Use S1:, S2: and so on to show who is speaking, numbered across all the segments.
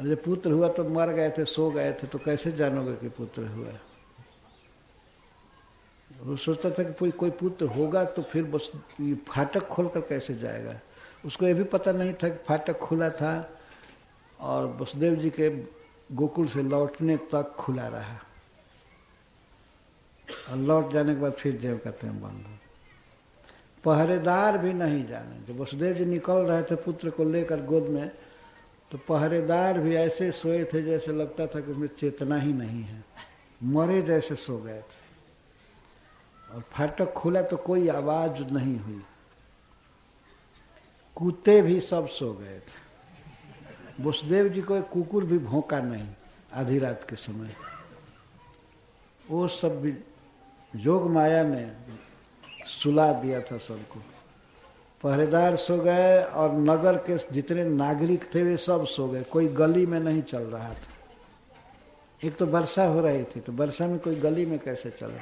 S1: और जब पुत्र हुआ तो मर गए थे, सो गए थे, तो कैसे जानोगे कि पुत्र हुआ? वो सोचता था कि कोई पुत्र होगा तो फिर बस ये फाटक खोलकर कैसे जाएगा। उसको ये भी पता नहीं था कि फाटक खुला था और वसुदेव जी के गोकुल से लौटने तक खुला रहा, और लौट जाने के बाद फिर जेब कहते हैं बंद हो। पहरेदार भी नहीं जाने। जब वसुदेव जी निकल रहे थे पुत्र को लेकर गोद में, तो पहरेदार भी ऐसे सोए थे जैसे लगता था कि उसमें चेतना ही नहीं है, मरे जैसे सो गए थे। और फाटक खुला तो कोई आवाज नहीं हुई, कुत्ते भी सब सो गए थे। वसुदेव जी को एक कुकुर भी भौंका नहीं आधी रात के समय। वो सब भी जोग माया ने सुला दिया था सबको। पहरेदार सो गए और नगर के जितने नागरिक थे वे सब सो गए, कोई गली में नहीं चल रहा था। एक तो वर्षा हो रही थी, तो वर्षा में कोई गली में कैसे चले?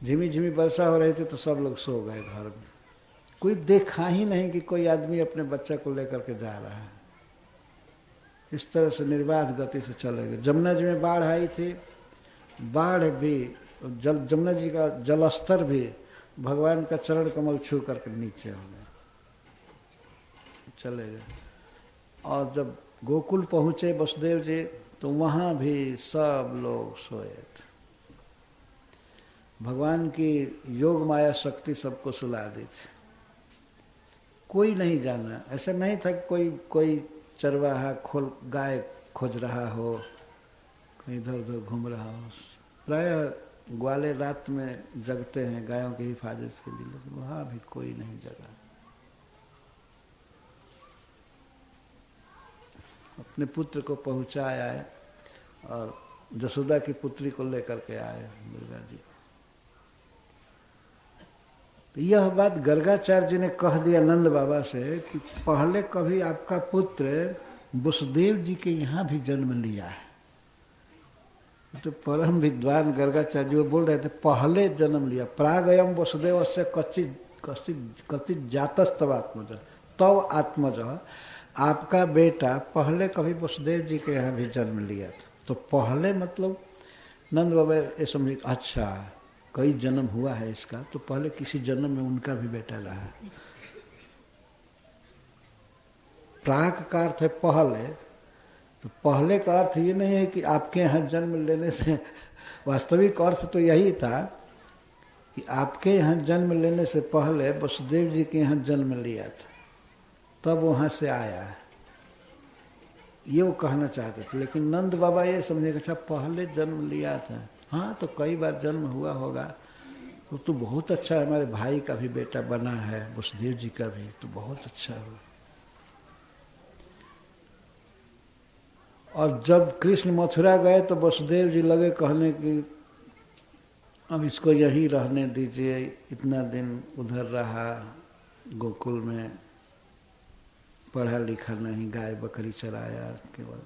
S1: झिमी झिमी वर्षा हो रही थी तो सब लोग सो गए घर में। कोई देखा ही नहीं कि कोई आदमी अपने बच्चे को लेकर के जा रहा है। इस तरह से निर्बाध गति से चले गए। जमुना जी में बाढ़ आई थी, बाढ़ भी जमुना जी का जलस्तर भी भगवान का चरण कमल छू करके नीचे हो गए, चले गए। और जब गोकुल पहुंचे वसुदेव जी, तो वहां भी सब लोग सोए थे। भगवान की योग माया शक्ति सबको सुला दी थी। कोई नहीं जाना, ऐसा नहीं था कि कोई चरवाहा गाय खोज रहा हो, कहीं इधर उधर घूम रहा हो। प्रायः ग्वाले रात में जगते हैं गायों की हिफाजत के लिए, लेकिन वहां भी कोई नहीं जगा। अपने पुत्र को पहुंचा आए और जसोदा की पुत्री को लेकर के आए दुर्गा जी। तो यह बात गर्गाचार्य जी ने कह दिया नंद बाबा से कि पहले कभी आपका पुत्र वसुदेव जी के यहाँ भी जन्म लिया है। तो परम विद्वान गर्गाचार्य जी बोल रहे थे पहले जन्म लिया, प्रागयम वसुदेव से कचित जातस्तव आत्मज, तव आत्मज, आपका बेटा पहले कभी वसुदेव जी के यहाँ भी जन्म लिया था। तो पहले मतलब नंद बाबा ये समझे अच्छा कई जन्म हुआ है इसका, तो पहले किसी जन्म में उनका भी बेटा रहा है। प्राक का अर्थ है पहले, तो पहले का अर्थ ये नहीं है कि आपके यहाँ जन्म लेने से, वास्तविक अर्थ तो यही था कि आपके यहाँ जन्म लेने से पहले वसुदेव जी के यहाँ जन्म लिया था, तब वहाँ से आया है, ये वो कहना चाहते थे। लेकिन नंद बाबा ये समझे अच्छा पहले जन्म लिया था, हाँ तो कई बार जन्म हुआ होगा, तो बहुत अच्छा है, हमारे भाई का भी बेटा बना है, वसुदेव जी का भी, तो बहुत अच्छा हुआ। और जब कृष्ण मथुरा गए तो वसुदेव जी लगे कहने कि अब इसको यहीं रहने दीजिए, इतना दिन उधर रहा गोकुल में, पढ़ा लिखा नहीं, गाय बकरी चराया, केवल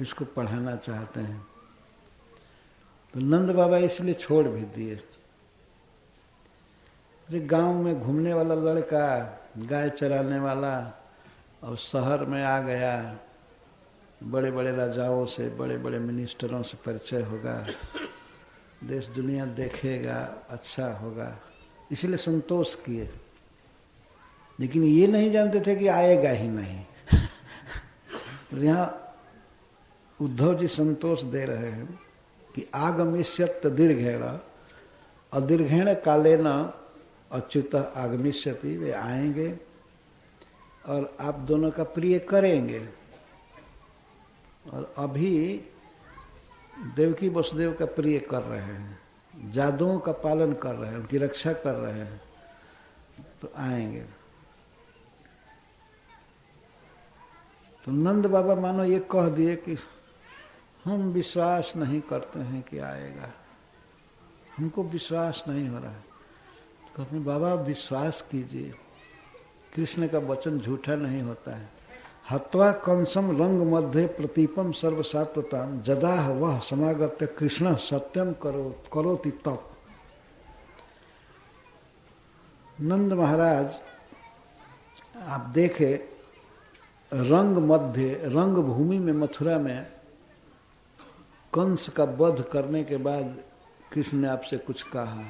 S1: इसको पढ़ाना चाहते हैं। तो नंद बाबा इसलिए छोड़ भी दिए। गांव में घूमने वाला लड़का, गाय चराने वाला, और शहर में आ गया, बड़े बड़े राजाओं से, बड़े बड़े मिनिस्टरों से परिचय होगा, देश दुनिया देखेगा, अच्छा होगा, इसलिए संतोष किए। लेकिन ये नहीं जानते थे कि आएगा ही नहीं। यहाँ उद्धव जी संतोष दे रहे हैं कि आगमिष्यत दीर्घेण अदीर्घेण कालेन अच्युत आगमिष्यति, वे आएंगे और आप दोनों का प्रिय करेंगे। और अभी देवकी वसुदेव का प्रिय कर रहे हैं, जादुओं का पालन कर रहे हैं, उनकी रक्षा कर रहे हैं, तो आएंगे। तो नंद बाबा मानो ये कह दिए कि हम विश्वास नहीं करते हैं कि आएगा, हमको विश्वास नहीं हो रहा है। तो कहते बाबा विश्वास कीजिए, कृष्ण का वचन झूठा नहीं होता है। हत्वा कंसम रंग मध्य प्रतीपम सर्वसात्वताम जदा वह समागत्य कृष्ण सत्यम करोति तप। नंद महाराज आप देखे रंग मध्य, रंग भूमि में, मथुरा में कंस का वध करने के बाद कृष्ण ने आपसे कुछ कहा।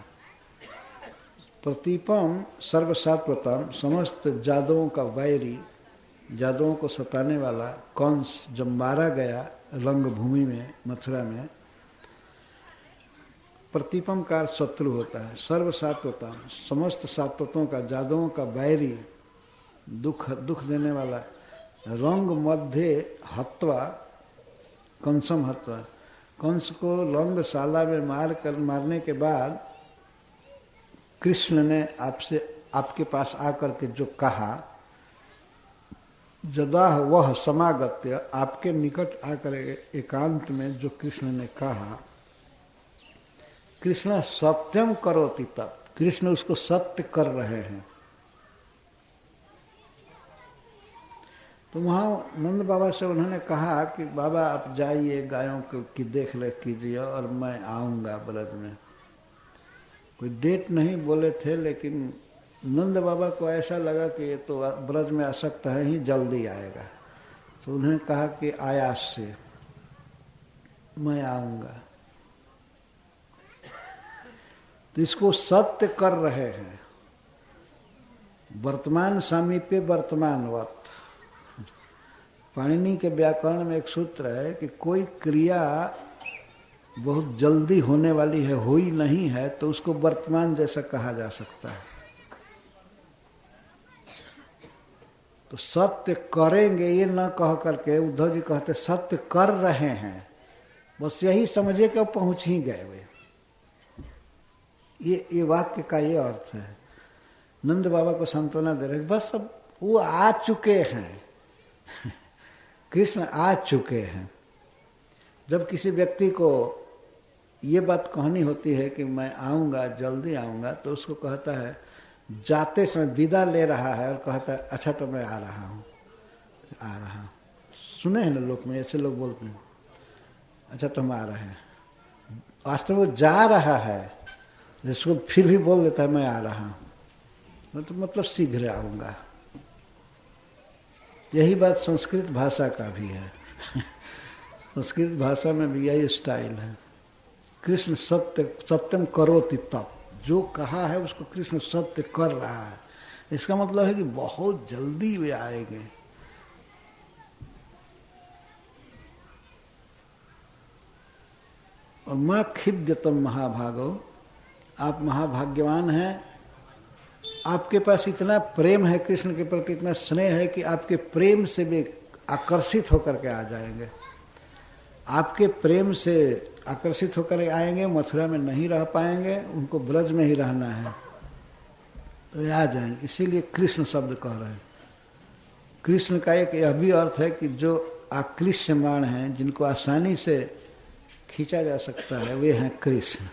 S1: प्रतीपम सर्वसात्वतम, समस्त जादवों का वैरी, जादवों को सताने वाला कंस जब मारा गया रंग भूमि में, मथुरा में, प्रतीपम का शत्रु होता है। सर्वसात्वतम, समस्त सात्वतों का, जादवों का वैरी, दुख देने वाला। रंग मध्य हत्वा कंसम हत्वा, कंस को रंगशाला में मारने के बाद कृष्ण ने आपसे, आपके पास आकर के जो कहा, जदा वह समागत्य, आपके निकट आकर एकांत में जो कृष्ण ने कहा, कृष्ण सत्यम करोति, तब कृष्ण उसको सत्य कर रहे हैं। तो वहाँ नंद बाबा से उन्होंने कहा कि बाबा आप जाइए, गायों की देख रेख कीजिए और मैं आऊँगा ब्रज में। कोई डेट नहीं बोले थे, लेकिन नंद बाबा को ऐसा लगा कि ये तो ब्रज में आ सकता है ही, जल्दी आएगा। तो उन्होंने कहा कि आयास से मैं आऊँगा। तो इसको सत्य कर रहे हैं। वर्तमान सामीप्य वर्तमानवत। पाणिनि के व्याकरण में एक सूत्र है कि कोई क्रिया बहुत जल्दी होने वाली है, हुई नहीं है, तो उसको वर्तमान जैसा कहा जा सकता है। तो सत्य करेंगे ये न कह करके उद्धव जी कहते सत्य कर रहे हैं, बस यही समझे कि पहुंच ही गए वे। ये वाक्य का ये अर्थ है। नंद बाबा को सांत्वना दे रहे, बस अब वो आ चुके हैं, कृष्ण आ चुके हैं। जब किसी व्यक्ति को ये बात कहनी होती है कि मैं आऊँगा, जल्दी आऊँगा, तो उसको कहता है, जाते समय विदा ले रहा है और कहता है अच्छा तो मैं आ रहा हूँ, आ रहा हूँ। सुने हैं ना लोग में ऐसे लोग बोलते हैं, अच्छा तो हम आ रहे हैं। वास्तव में वो जा रहा है, जिसको फिर भी बोल देता है मैं आ रहा हूँ, तो मतलब शीघ्र आऊँगा। यही बात संस्कृत भाषा का भी है। संस्कृत भाषा में भी यही स्टाइल है। कृष्ण सत्यम करोति, तब जो कहा है उसको कृष्ण सत्य कर रहा है। इसका मतलब है कि बहुत जल्दी वे आएंगे। और मां खिद्यतम महाभागो, आप महाभाग्यवान हैं, आपके पास इतना प्रेम है कृष्ण के प्रति, इतना स्नेह है कि आपके प्रेम से वे आकर्षित होकर के आ जाएंगे। आपके प्रेम से आकर्षित होकर आएंगे, मथुरा में नहीं रह पाएंगे, उनको ब्रज में ही रहना है, तो वे आ जाएंगे। इसीलिए कृष्ण शब्द कह रहे हैं। कृष्ण का एक यह भी अर्थ है कि जो आकृष्यमाण हैं, जिनको आसानी से खींचा जा सकता है, वे हैं कृष्ण।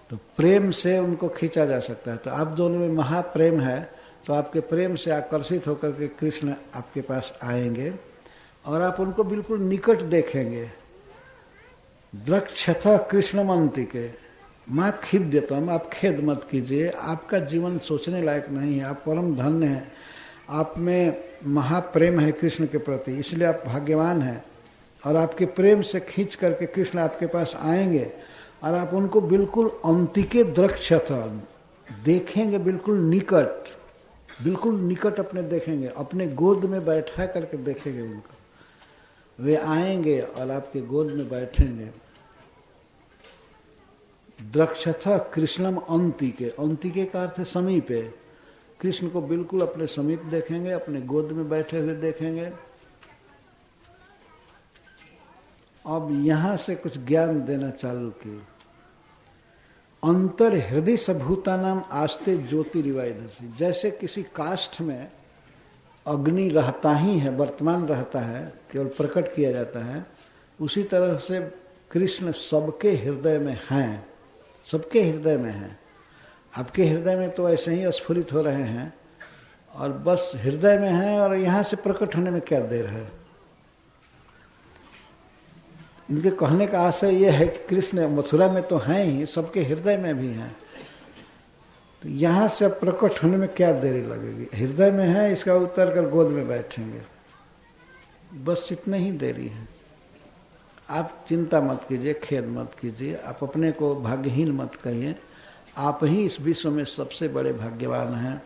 S1: तो प्रेम से उनको खींचा जा सकता है। तो आप दोनों में महाप्रेम है, तो आपके प्रेम से आकर्षित होकर के कृष्ण आपके पास आएंगे और आप उनको बिल्कुल निकट देखेंगे। द्रक्षथ कृष्णमंती के माँ खिद्यतम, आप खेद मत कीजिए, आपका जीवन सोचने लायक नहीं है, आप परम धन्य हैं, आप में महाप्रेम है कृष्ण के प्रति, इसलिए आप भाग्यवान हैं। और आपके प्रेम से खींच करके कृष्ण आपके पास आएंगे और आप उनको बिल्कुल अंतिके द्रक्षथ देखेंगे, बिल्कुल निकट अपने देखेंगे, अपने गोद में बैठा करके देखेंगे उनको। वे आएंगे और आपके गोद में बैठेंगे। द्रक्षथ कृष्णम अंतिके, अंतिके का अर्थ है समीपे। कृष्ण को बिल्कुल अपने समीप देखेंगे, अपने गोद में बैठे हुए देखेंगे। अब यहां से कुछ ज्ञान देना चालू किए। अंतर हृदय सभूता नाम आस्ते ज्योतिरिवाइधसी, जैसे किसी काष्ठ में अग्नि रहता ही है, वर्तमान रहता है, केवल प्रकट किया जाता है, उसी तरह से कृष्ण सबके हृदय में हैं, सबके हृदय में हैं। आपके हृदय में तो ऐसे ही स्फुरित हो रहे हैं और बस हृदय में हैं, और यहाँ से प्रकट होने में क्या देर है। इनके कहने का आशय यह है कि कृष्ण मथुरा में तो हैं ही, सबके हृदय में भी हैं, तो यहाँ से प्रकट होने में क्या देरी लगेगी। हृदय में है, इसका उतर कर गोद में बैठेंगे। बस इतने ही देरी है। आप चिंता मत कीजिए, खेद मत कीजिए, आप अपने को भाग्यहीन मत कहिए। आप ही इस विश्व में सबसे बड़े भाग्यवान हैं।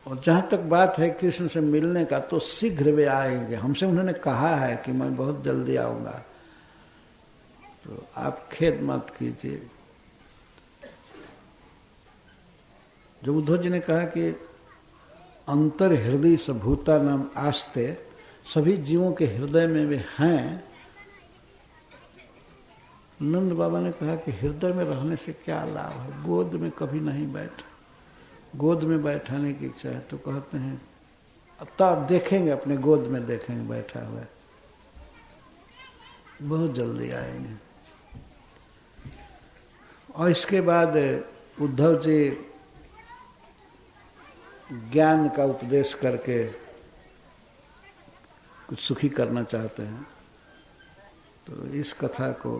S1: और जहाँ तक बात है कृष्ण से मिलने का, तो शीघ्र वे आएंगे। हमसे उन्होंने कहा है कि मैं बहुत जल्दी आऊँगा, तो आप खेद मत कीजिए। जो उद्धव जी ने कहा कि अंतर हृदय सभूता नाम आस्ते, सभी जीवों के हृदय में वे हैं। नंद बाबा ने कहा कि हृदय में रहने से क्या लाभ है, गोद में कभी नहीं बैठे। गोद में बैठाने की इच्छा है तो कहते हैं तब देखेंगे, अपने गोद में देखेंगे बैठा हुआ, बहुत जल्दी आएंगे। और इसके बाद उद्धव जी ज्ञान का उपदेश करके कुछ सुखी करना चाहते हैं। तो इस कथा को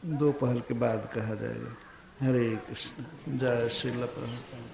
S1: दोपहर के बाद कहा जाएगा। हरे कृष्ण। जय श्रील प्रभुपाद।